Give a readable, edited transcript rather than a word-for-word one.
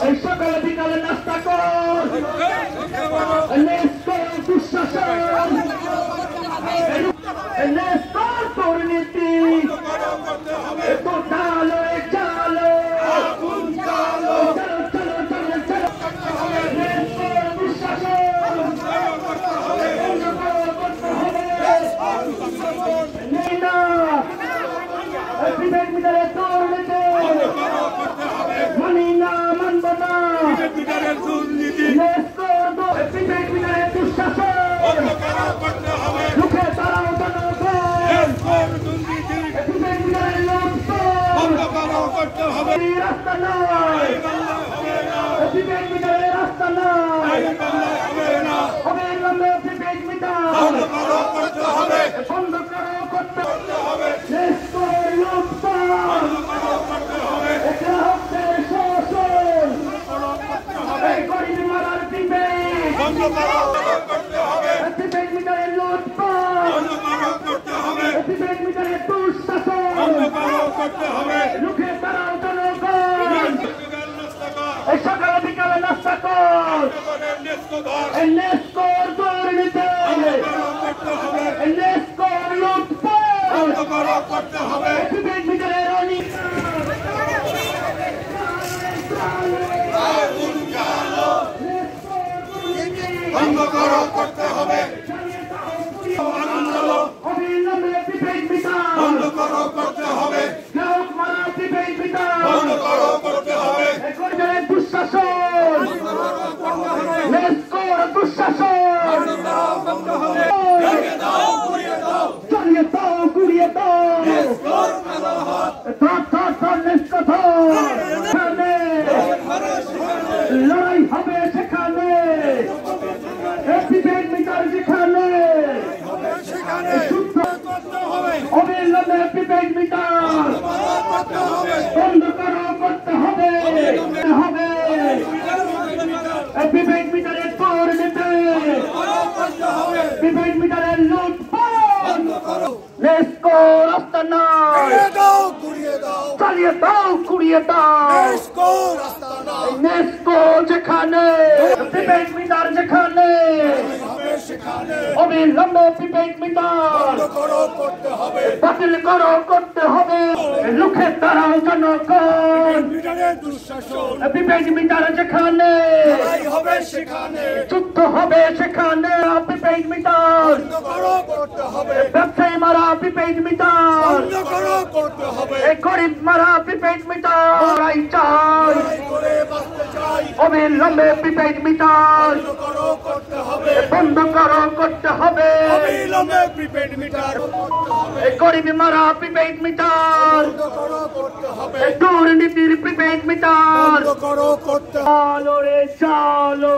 এই সকালে বিকালে নাস্তা কর দুঃশাসন দুর্নীতি চালো চালো চলো চলো চলো মানি না মানব না লুকে তারাও রাস্তা নয় রাস্তা নয় বন্ধ করো করতে হবে গ্রাহকদের শোষণ গরিব মারার ডিবেট মিটারের লুটপাট ডিবেট মিটারের দুঃশাসন লুকে তারাও জনগণ এই সকালে বিকালে নাস্তা কর নেস্কর দুর্নীতি নেস্কর লুটপাট ডিবেট মিটারের বন্ধ করো করতে হবে অবিলম্বে ডিবেট মিটার বন্ধ করো করতে হবে গ্রাহক মারা ডিবেট মিটার বন্ধ করো করতে হবে গরিবের দুঃশাসন নেস্কর দুঃশাসন চালিয়ে দাও ঘুরিয়ে দাও লড়াই হবে সেখানে ডিবেট মিটার যেখানে অবিলম্বে ডিবেট মিটার বন্ধ করো করতে হবে ডিবেট মিটারের দুর্নীতি ডিবেট মিটারের লুটপাট নেস্কো রাস্তা নয় চালিয়ে দাও ঘুরিয়ে দাও নেস্কো যেখানে ডিবেট মিটার যেখানে অবিলম্বে ডিবেট মিটার বাতিল করো করতে হবে লুকে তারাও জনগণ ডিবেট মিটার যেখানে যুদ্ধ হবে সেখানে ডিবেট মিটার ব্যবসায়ী মারা ডিবেট মিটার গরিব মারা ডিবেট মিটার চাই অবিলম্বে ডিবেট মিটার বন্ধ করো করতে হবে গরিব মারা ডিবেট মিটার দুর্নীতির ডিবেট মিটার চালো রে চালো।